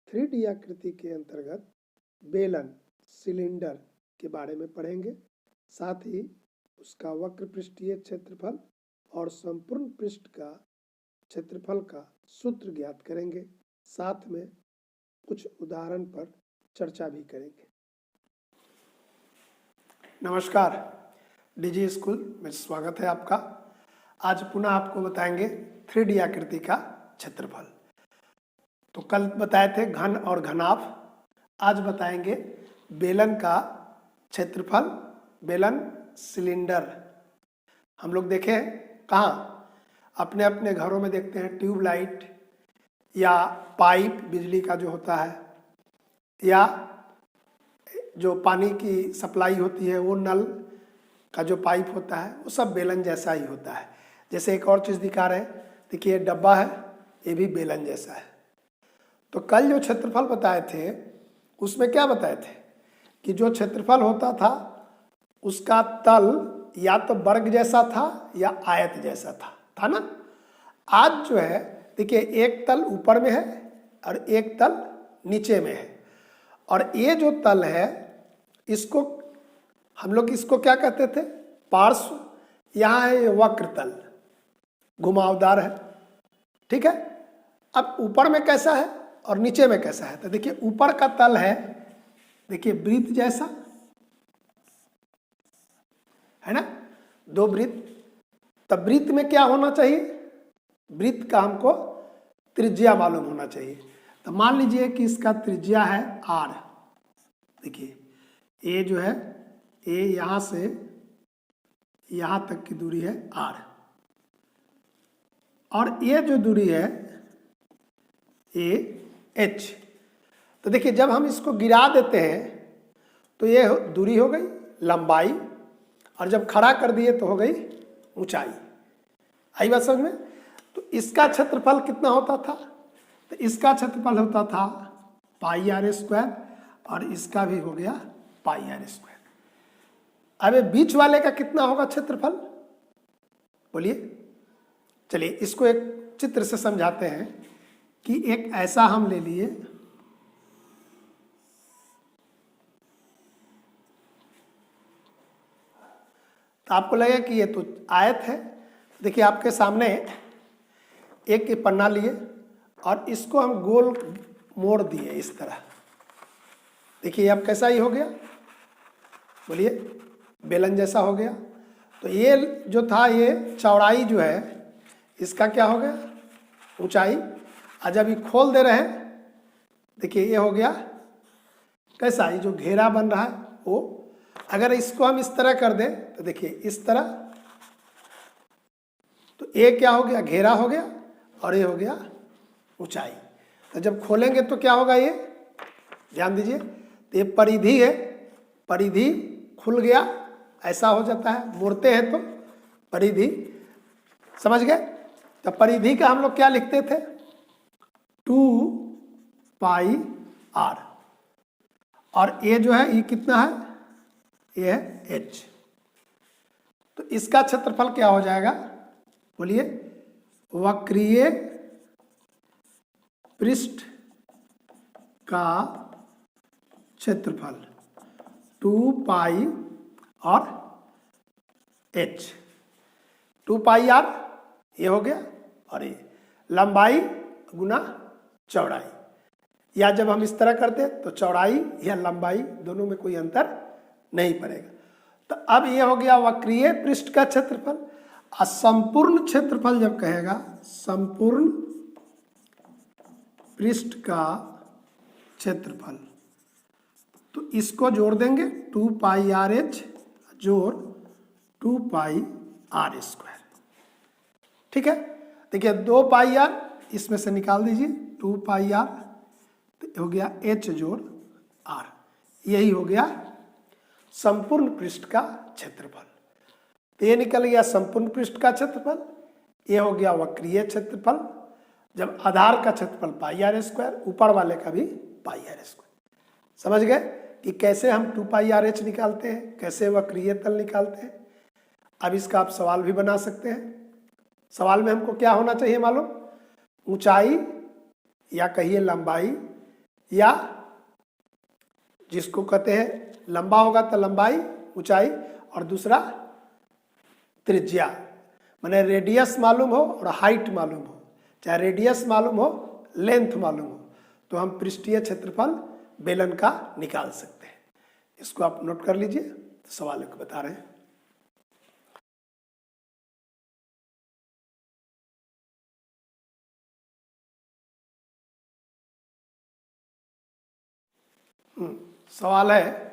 3D आकृति के अंतर्गत बेलन सिलेंडर के बारे में पढ़ेंगे। साथ ही उसका वक्र पृष्ठीय क्षेत्रफल और संपूर्ण पृष्ठ का क्षेत्रफल का सूत्र ज्ञात करेंगे। साथ में कुछ उदाहरण पर चर्चा भी करेंगे। नमस्कार, डीजी स्कूल में स्वागत है आपका। आज पुनः आपको बताएंगे 3D आकृति का क्षेत्रफल। तो कल बताए थे घन और घनाभ, आज बताएंगे बेलन का क्षेत्रफल, बेलन सिलेंडर। हम लोग देखें कहाँ, अपने अपने घरों में देखते हैं ट्यूबलाइट या पाइप बिजली का जो होता है, या जो पानी की सप्लाई होती है वो नल का जो पाइप होता है वो सब बेलन जैसा ही होता है। जैसे एक और चीज़ दिखा रहे हैं, देखिए डब्बा है, ये भी बेलन जैसा है। तो कल जो क्षेत्रफल बताए थे उसमें क्या बताए थे कि जो क्षेत्रफल होता था उसका तल या तो वर्ग जैसा था या आयत जैसा था ना। आज जो है देखिए एक तल ऊपर में है और एक तल नीचे में है, और ये जो तल है इसको हम लोग इसको क्या कहते थे, पार्श्व। यहाँ है ये वक्र तल, घुमावदार है, ठीक है। अब ऊपर में कैसा है और नीचे में कैसा है, तो देखिए ऊपर का तल है, देखिए वृत्त जैसा है ना, दो वृत्त। तब वृत्त में क्या होना चाहिए, वृत्त का हमको त्रिज्या मालूम होना चाहिए। तो मान लीजिए कि इसका त्रिज्या है r। देखिए ये जो है, ये यहाँ से यहाँ तक की दूरी है r, और ये जो दूरी है ये h। तो देखिए जब हम इसको गिरा देते हैं तो ये दूरी हो गई लंबाई, और जब खड़ा कर दिए तो हो गई ऊंचाई। आई बात समझ में। तो इसका क्षेत्रफल कितना होता था, तो इसका क्षेत्रफल होता था पाई आर स्क्वायर, और इसका भी हो गया पाई आर स्क्वायर। अब बीच वाले का कितना होगा क्षेत्रफल, बोलिए। चलिए इसको एक चित्र से समझाते हैं कि एक ऐसा हम ले लिए, तो आपको लगेगा कि ये तो आयत है। देखिए आपके सामने एक पन्ना लिए और इसको हम गोल मोड़ दिए इस तरह। देखिए अब कैसा ही हो गया, बोलिए, बेलन जैसा हो गया। तो ये जो था, ये चौड़ाई जो है इसका क्या हो गया, ऊंचाई। और जब ये खोल दे रहे हैं, देखिए ये हो गया कैसा, ये जो घेरा बन रहा है वो। अगर इसको हम इस तरह कर दें तो देखिए इस तरह, तो ये क्या हो गया, घेरा हो गया, और ये हो गया ऊंचाई। तो जब खोलेंगे तो क्या होगा, ये ध्यान दीजिए, तो ये परिधि है, परिधि खुल गया, ऐसा हो जाता है, मोड़ते हैं तो परिधि, समझ गए। तो परिधि का हम लोग क्या लिखते थे, 2 पाई आर, और ये जो है ये कितना है, ये है h। तो इसका क्षेत्रफल क्या हो जाएगा, बोलिए, वक्रीय पृष्ठ का क्षेत्रफल 2 पाई और h, 2 पाई आर ये हो गया, और ये लंबाई गुना चौड़ाई। या जब हम इस तरह करते तो चौड़ाई या लंबाई दोनों में कोई अंतर नहीं पड़ेगा। तो अब ये हो गया वक्रीय पृष्ठ का क्षेत्रफल। और संपूर्ण क्षेत्रफल जब कहेगा, संपूर्ण पृष्ठ का क्षेत्रफल, तो इसको जोड़ देंगे 2 पाई आर एच जोड़ 2 पाई आर स्क्वायर, ठीक है। देखिए 2 पाई आर इसमें से निकाल दीजिए, 2 पाई आर तो हो गया h जोड़ r, यही हो गया संपूर्ण पृष्ठ का क्षेत्रफल। तो ये निकल गया संपूर्ण पृष्ठ का क्षेत्रफल, ये हो गया वक्रीय क्षेत्रफल। जब आधार का क्षेत्रफल पाई आर स्क्वायर, ऊपर वाले का भी पाई आर स्क्वायर। समझ गए कि कैसे हम 2 पाई आर एच निकालते हैं, कैसे वक्रीय तल निकालते हैं। अब इसका आप सवाल भी बना सकते हैं। सवाल में हमको क्या होना चाहिए मालूम, ऊंचाई या कहिए लंबाई या जिसको कहते हैं लंबा होगा तो लंबाई ऊंचाई और दूसरा त्रिज्या, माने रेडियस मालूम हो और हाइट मालूम हो, चाहे रेडियस मालूम हो लेंथ मालूम हो, तो हम पृष्ठीय क्षेत्रफल बेलन का निकाल सकते हैं। इसको आप नोट कर लीजिए, तो सवाल को बता रहे हैं। सवाल है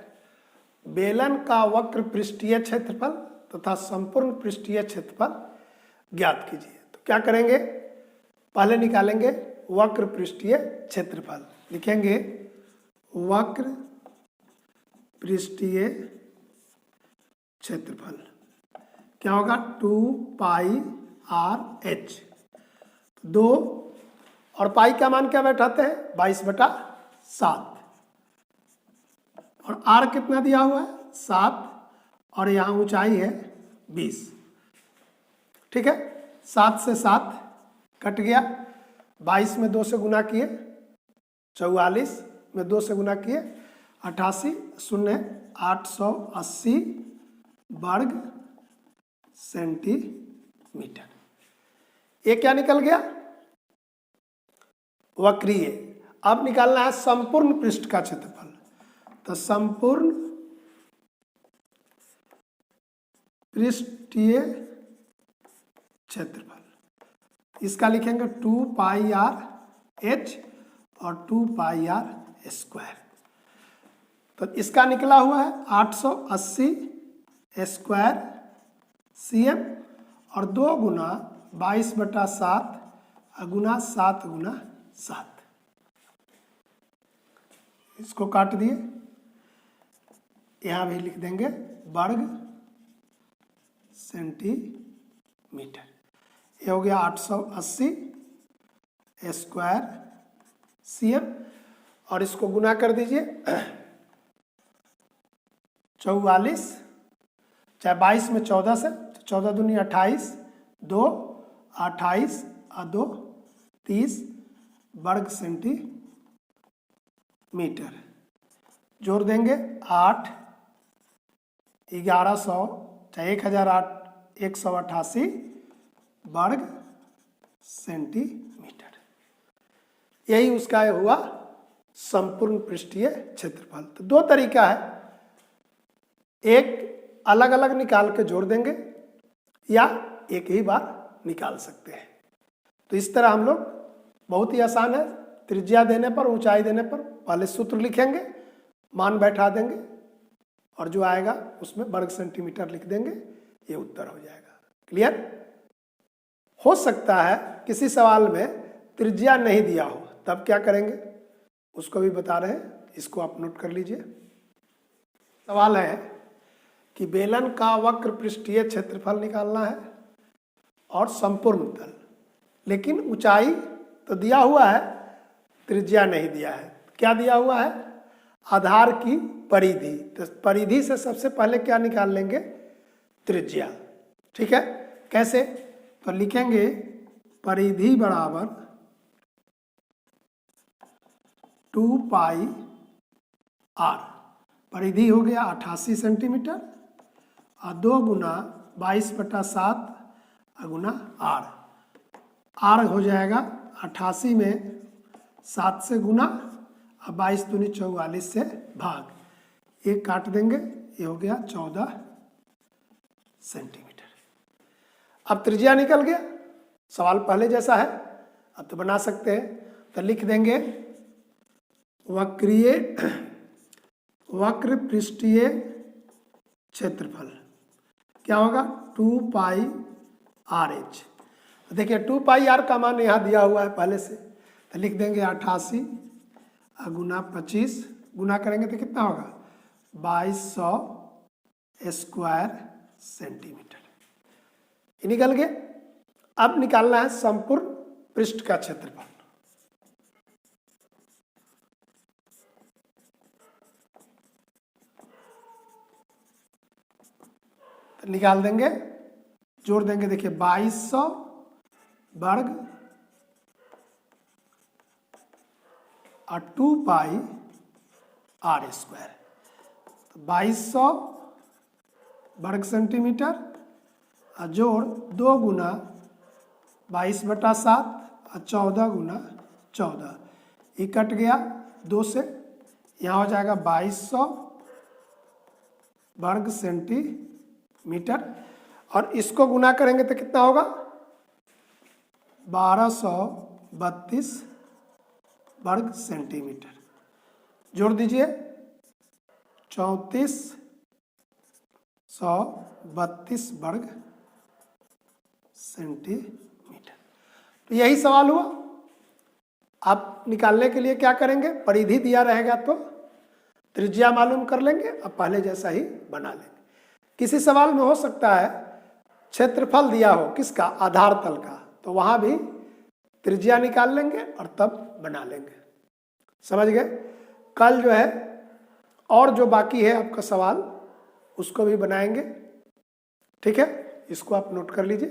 बेलन का वक्र पृष्ठीय क्षेत्रफल तथा संपूर्ण पृष्ठीय क्षेत्रफल ज्ञात कीजिए। तो क्या करेंगे, पहले निकालेंगे वक्र पृष्ठीय क्षेत्रफल। लिखेंगे वक्र पृष्ठीय क्षेत्रफल क्या होगा, 2πr/h। 2 और पाई का मान क्या बैठाते हैं, 22/7, और r कितना दिया हुआ है 7, और यहाँ ऊंचाई है 20। ठीक है, 7 से 7 कट गया, 22 में 2 से गुना किए 44 में 2 से गुना किए 88 शून्य 880 वर्ग सेंटीमीटर। ये क्या निकल गया, वक्रीय। अब निकालना है संपूर्ण पृष्ठ का क्षेत्रफल। तो संपूर्ण पृष्ठीय क्षेत्रफल इसका लिखेंगे 2πr/h और 2πr²। तो इसका निकला हुआ है 880 स्क्वायर cm और 2 गुना 22/7 गुना 7 गुना 7। इसको काट दिए, यहाँ भी लिख देंगे वर्ग सेंटीमीटर। ये हो गया 880 स्क्वायर cm, और इसको गुना कर दीजिए 44, चाहे 22 में 14 से, 14 दूनी 28, 2 28 और 2 30 वर्ग सेंटीमीटर। जोड़ देंगे 8 1100 चाहे 1,188 वर्ग सेंटीमीटर। यही उसका हुआ संपूर्ण पृष्ठीय क्षेत्रफल। तो 2 तरीका है, एक अलग अलग निकाल के जोड़ देंगे या एक ही बार निकाल सकते हैं। तो इस तरह हम लोग, बहुत ही आसान है, त्रिज्या देने पर ऊंचाई देने पर पहले सूत्र लिखेंगे, मान बैठा देंगे और जो आएगा उसमें वर्ग सेंटीमीटर लिख देंगे, ये उत्तर हो जाएगा। क्लियर? हो सकता है किसी सवाल में त्रिज्या नहीं दिया हो, तब क्या करेंगे उसको भी बता रहे हैं, इसको आप नोट कर लीजिए। सवाल है कि बेलन का वक्र पृष्ठीय क्षेत्रफल निकालना है और संपूर्ण तल, लेकिन ऊंचाई तो दिया हुआ है, त्रिज्या नहीं दिया है। क्या दिया हुआ है, आधार की परिधि। तो परिधि से सबसे पहले क्या निकाल लेंगे, त्रिज्या। ठीक है, कैसे, तो लिखेंगे परिधि बराबर 2πr। परिधि हो गया 88 सेंटीमीटर और 2 गुना 22/7 गुना r। r हो जाएगा 88 में 7 से गुना और 22 दूनी 44 से भाग, एक काट देंगे, ये हो गया 14 सेंटीमीटर। अब त्रिज्या निकल गया, सवाल पहले जैसा है, अब तो बना सकते हैं। तो लिख देंगे वक्र पृष्ठीय क्षेत्रफल क्या होगा, 2πr/h। देखिए 2πr का मान यहाँ दिया हुआ है पहले से, तो लिख देंगे 88 गुना 25, गुना करेंगे तो कितना होगा 2200 स्क्वायर सेंटीमीटर। ये निकल गया। अब निकालना है संपूर्ण पृष्ठ का क्षेत्रफल। तो निकाल देंगे, जोड़ देंगे, देखिए 2200 वर्ग और 2 पाई आर स्क्वायर। तो 2200 वर्ग सेंटीमीटर और जोड़ 2 गुना 22/7 और 14 गुना 14, ये कट गया 2 से, यहाँ हो जाएगा 2200 वर्ग सेंटीमीटर और इसको गुना करेंगे तो कितना होगा 1232 वर्ग सेंटीमीटर। जोड़ दीजिए 3432 वर्ग सेंटीमीटर। तो यही सवाल हुआ। आप निकालने के लिए क्या करेंगे, परिधि दिया रहेगा तो त्रिज्या मालूम कर लेंगे और पहले जैसा ही बना लेंगे। किसी सवाल में हो सकता है क्षेत्रफल दिया हो किसका, आधार तल का, तो वहां भी त्रिज्या निकाल लेंगे और तब बना लेंगे। समझ गए। कल जो है और जो बाकी है आपका सवाल उसको भी बनाएंगे। ठीक है, इसको आप नोट कर लीजिए।